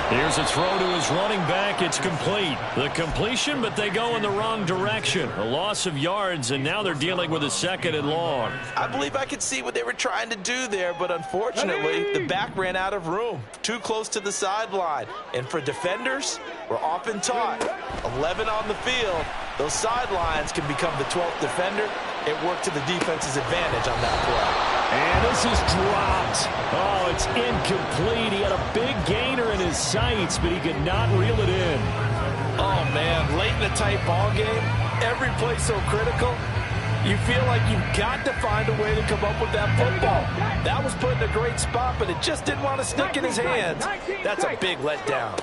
Here's a throw to his running back. It's complete. The completion, but they go in the wrong direction. A loss of yards, and now they're dealing with a 2nd and long. I believe I could see what they were trying to do there, but unfortunately, the back ran out of room. Too close to the sideline. And for defenders, we're often taught, 11 on the field, those sidelines can become the 12th defender. It worked to the defense's advantage on that play. And this is dropped. Oh, it's incomplete. He had a big gainer in his sights, but he could not reel it in. Oh, man, late in a tight ball game, every play so critical, you feel like you've got to find a way to come up with that football. That was put in a great spot, but it just didn't want to stick in his hands. That's a big letdown.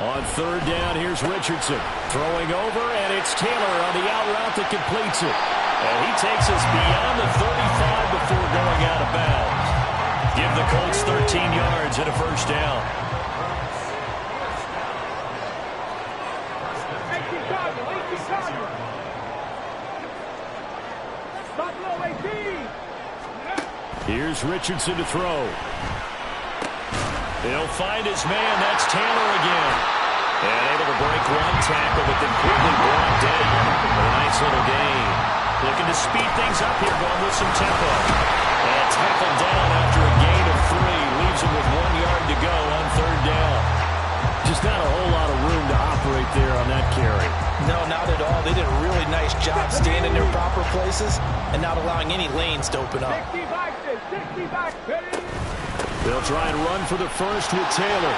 On third down, here's Richardson. Throwing over, and it's Taylor on the out route that completes it. And he takes us beyond the 35 before going out of bounds. Give the Colts 13 yards and a first down. Here's Richardson to throw. He'll find his man. That's Taylor again. And able to break one tackle, but then quickly brought down. But a nice little gain. Looking to speed things up here, going with some tempo. And tackled down after a gain of 3. Leaves him with 1 yard to go on 3rd down. Just not a whole lot of room to operate there on that carry. No, not at all. They did a really nice job staying in their proper places and not allowing any lanes to open up. 60 back, 60 back. They'll try and run for the first with Taylor.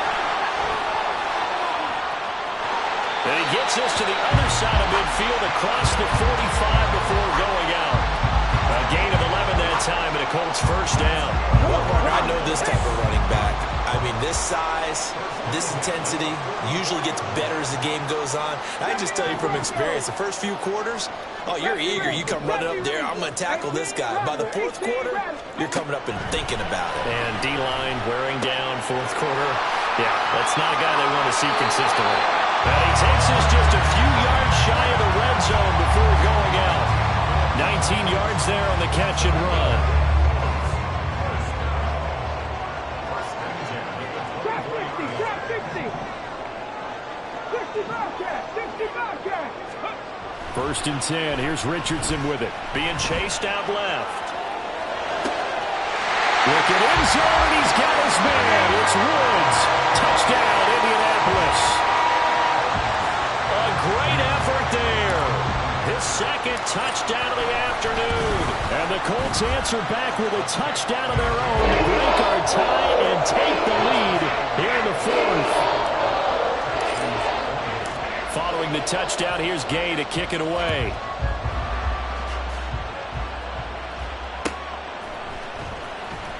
And he gets this to the other side of midfield across the 45 before going out. A gain of 11 that time, and a Colts first down. Well, Mark, I know this type of running back. I mean, this size, this intensity usually gets better as the game goes on. I just tell you from experience, the first few quarters, oh, you're eager. You come running up there, I'm going to tackle this guy. By the 4th quarter, you're coming up and thinking about it. And D-line wearing down 4th quarter. Yeah, that's not a guy they want to see consistently. And he takes us just a few yards shy of the red zone before going out. 19 yards there on the catch and run. Trap 60. 60 Bobcat. 60 Bobcat. 1st and 10. Here's Richardson with it. Being chased out left. Looking in zone, he's got his man. It's Woods. Touchdown, Indianapolis. A great effort there. His 2nd touchdown of the afternoon. And the Colts answer back with a touchdown of their own to break our tie and take the lead here in the 4th. Following the touchdown, here's Gay to kick it away.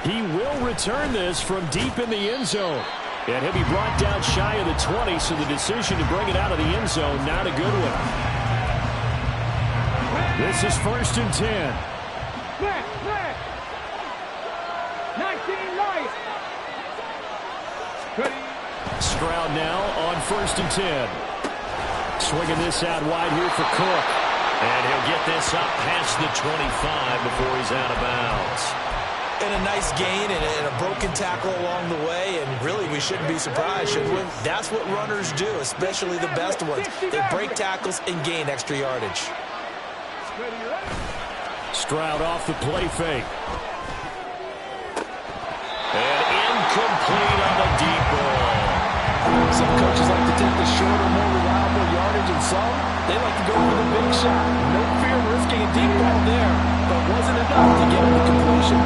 He will return this from deep in the end zone. And he'll be brought down shy of the 20, so the decision to bring it out of the end zone, not a good one. This is 1st and 10. Flat. 19 Lions. Stroud now on 1st and 10. Swinging this out wide here for Cook. And he'll get this up past the 25 before he's out of bounds. And a nice gain and a broken tackle along the way, and really we shouldn't be surprised, should we? That's what runners do, especially the best ones. They break tackles and gain extra yardage. Stroud off the play fake. And incomplete on the deep ball. Some coaches like to take the shorter, more reliable yardage, and some, they like to go for the big shot. No fear of risking a deep ball there, but wasn't enough to get him the completion.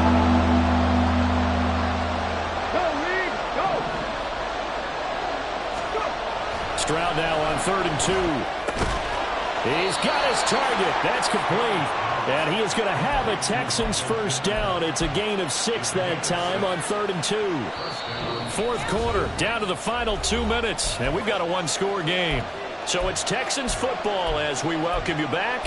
Stroud now on 3rd and 2. He's got his target. That's complete. And he is going to have a Texans first down. It's a gain of 6 that time on 3rd and 2. 4th quarter, down to the final 2 minutes, and we've got a 1-score game. So it's Texans football as we welcome you back.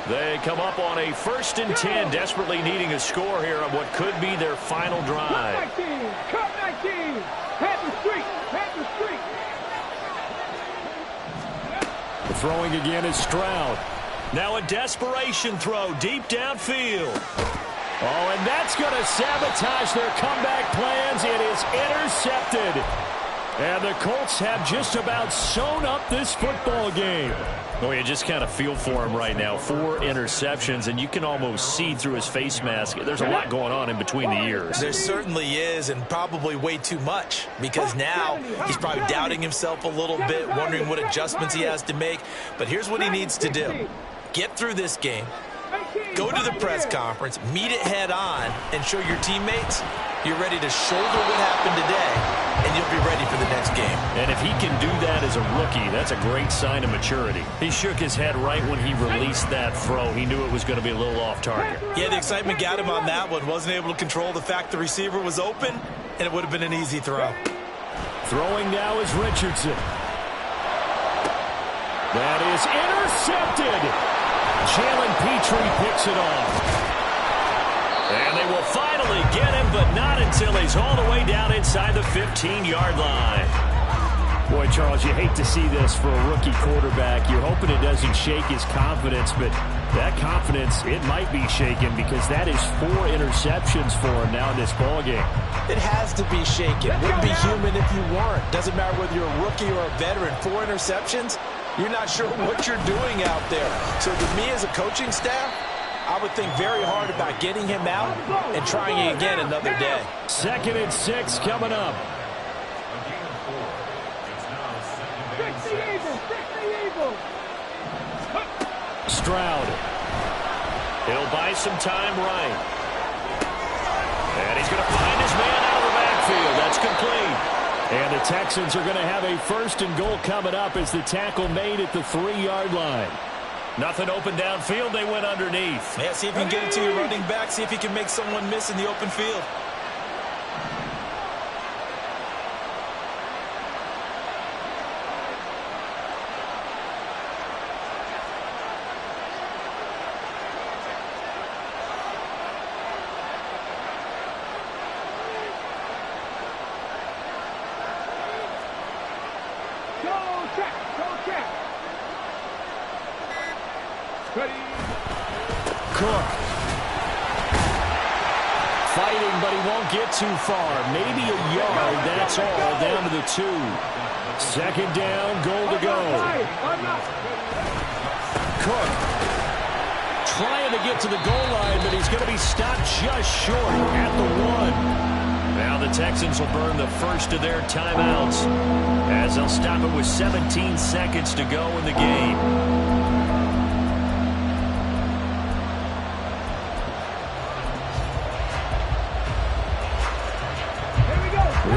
They come up on a 1st and 10, desperately needing a score here on what could be their final drive. Cut 19. Panther Street. The throwing again is Stroud. Now a desperation throw deep downfield. Oh, and that's going to sabotage their comeback plans. It is intercepted. And the Colts have just about sewn up this football game. Well, you just kind of feel for him right now. 4 interceptions, and you can almost see through his face mask. There's a lot going on in between the ears. There certainly is, and probably way too much, because now he's probably doubting himself a little bit, wondering what adjustments he has to make. But here's what he needs to do. Get through this game. Go to the press conference, meet it head on, and show your teammates you're ready to shoulder what happened today, and you'll be ready for the next game. And if he can do that as a rookie, that's a great sign of maturity. He shook his head right when he released that throw. He knew it was going to be a little off target. Yeah, the excitement got him on that one. Wasn't able to control the fact the receiver was open, and it would have been an easy throw. Throwing now is Richardson. That is intercepted. Jalen Petrie picks it off. And they will finally get him, but not until he's all the way down inside the 15-yard line. Boy, Charles, you hate to see this for a rookie quarterback. You're hoping it doesn't shake his confidence, but That confidence, it might be shaken because that is 4 interceptions for him now in this ballgame. It has to be shaken. Wouldn't be human if you weren't. Doesn't matter whether you're a rookie or a veteran. 4 interceptions, you're not sure what you're doing out there. So to me as a coaching staff, I would think very hard about getting him out and trying it again another day. 2nd and 6 coming up. Fix the Eagles! Fix the Eagles! Stroud. He'll buy some time right. And he's going to find his man out of the backfield. That's complete. And the Texans are going to have a 1st and goal coming up as the tackle made at the 3-yard line. Nothing open downfield. They went underneath. Yeah, see if you can get it to your running back. See if you can make someone miss in the open field. Cook. Fighting, but he won't get too far. Maybe a yard, that's all, down to the 2. 2nd down, goal to go. Cook trying to get to the goal line, but he's going to be stopped just short at the 1. Now the Texans will burn the first of their timeouts as they'll stop it with 17 seconds to go in the game.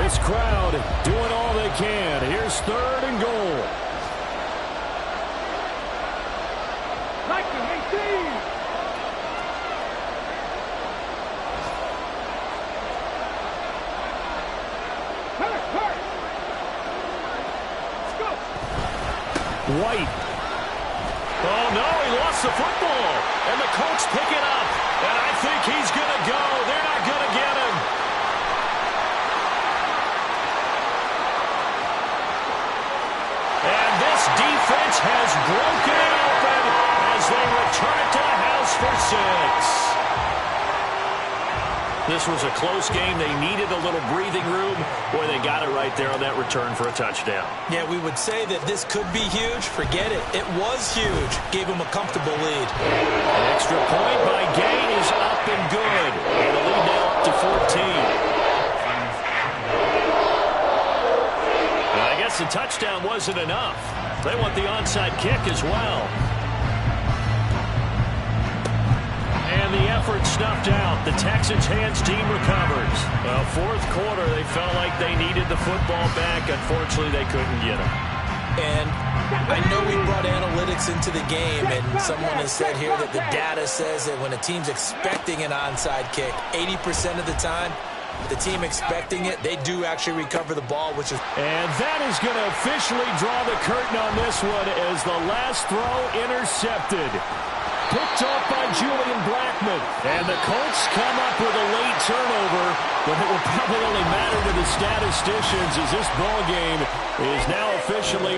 This crowd doing all they can. Here's 3rd and goal. 1918. Hurt. Go. White. Oh, no, he lost the football. And the Colts pick it up. And I think he's going to go. They're not going to get him. And this defense has broken it open as they return it to the house for 6. This was a close game. They needed a little breathing room, where they got it right there on that return for a touchdown. Yeah, we would say that this could be huge. Forget it. It was huge. Gave them a comfortable lead. An extra point by Gain is up and good. And the lead now up to 14. I guess the touchdown wasn't enough. They want the onside kick as well. And the effort snuffed out. The Texans' hands team recovers. Well, 4th quarter, they felt like they needed the football back. Unfortunately, they couldn't get it. And I know we brought analytics into the game, and someone has said here that the data says that when a team's expecting an onside kick, 80% of the time, the team expecting it, they do actually recover the ball, which is... And that is going to officially draw the curtain on this one as the last throw intercepted. Picked off by Julian Blackmon. And the Colts come up with a late turnover, but it will probably only matter to the statisticians as this ball game is now officially...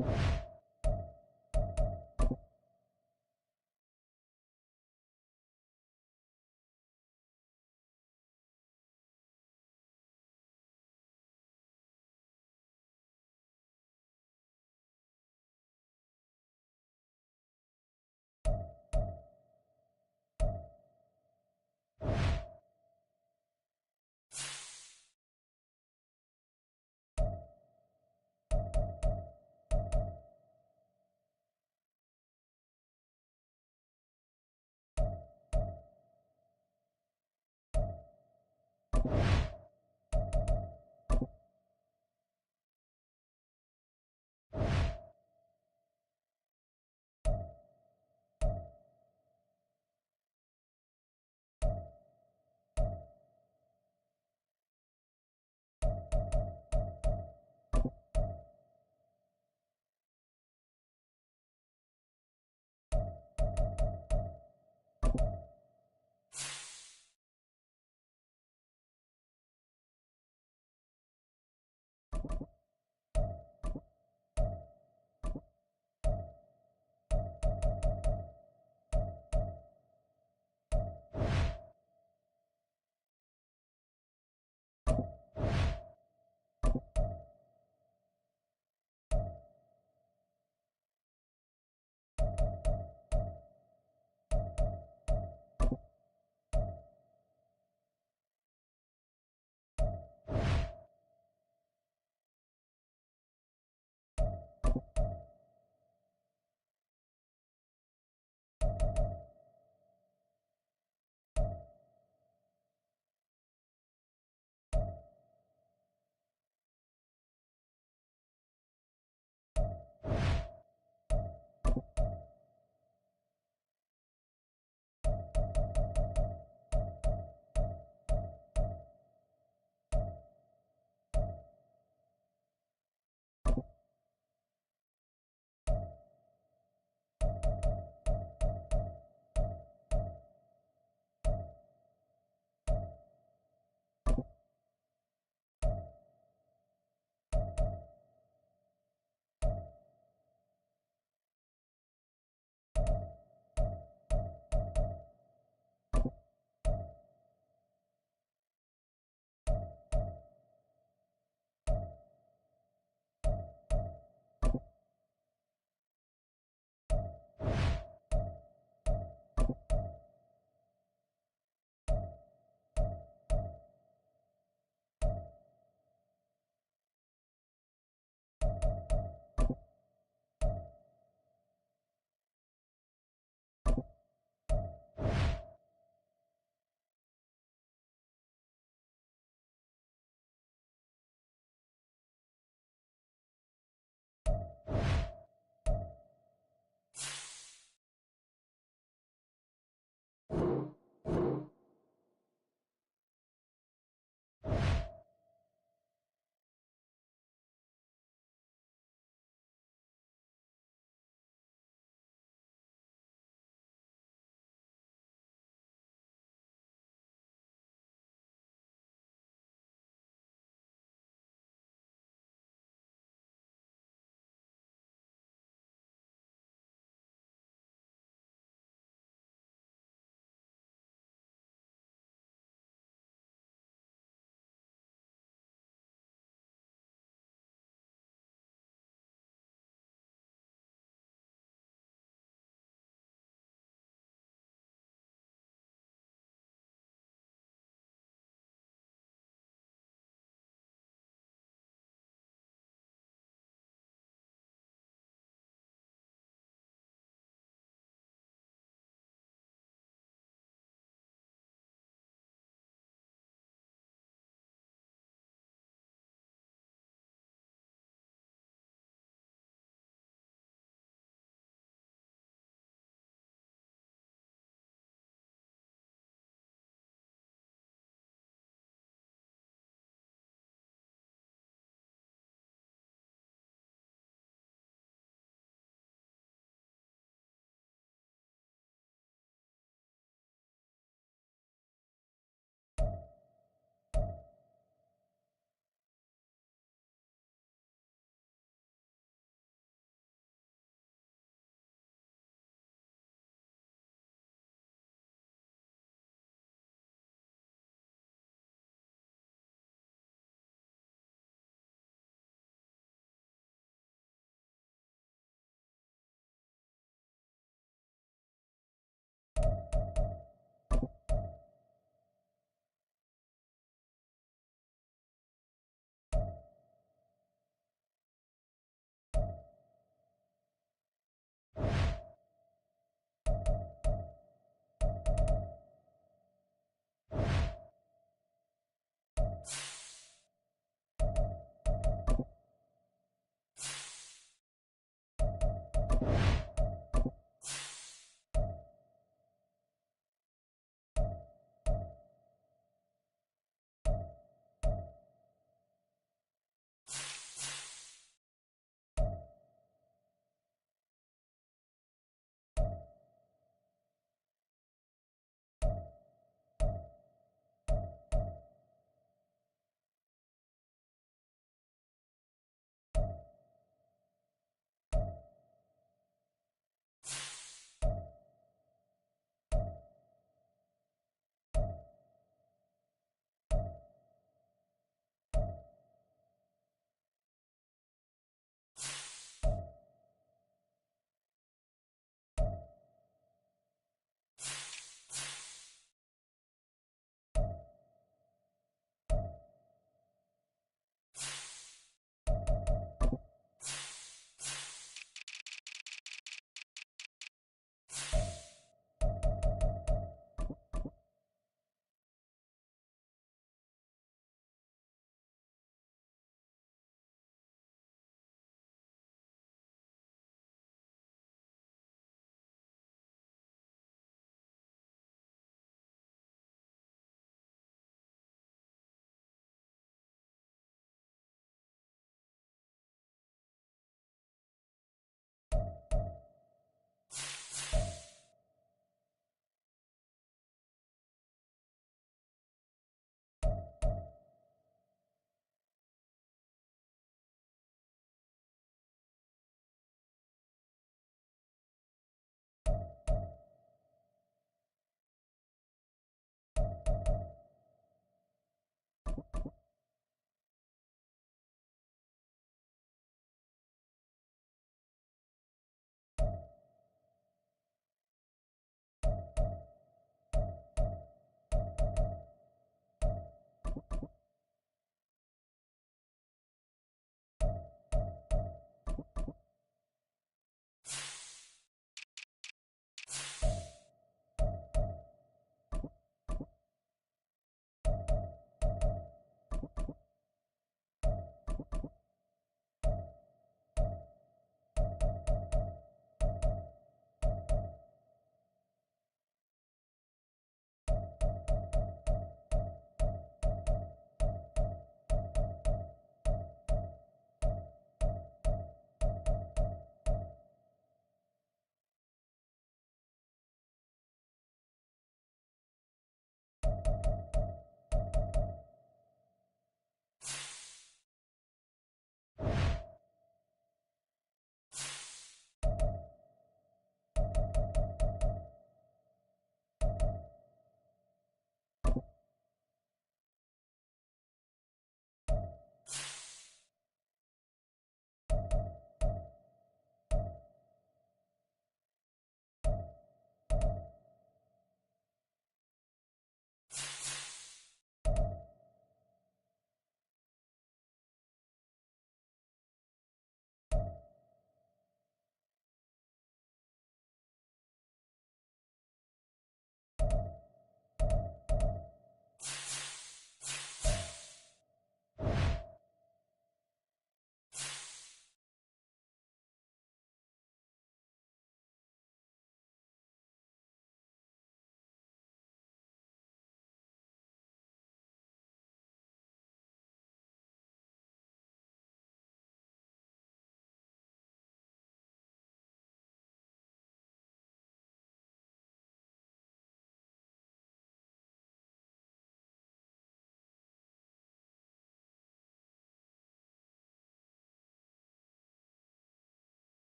line.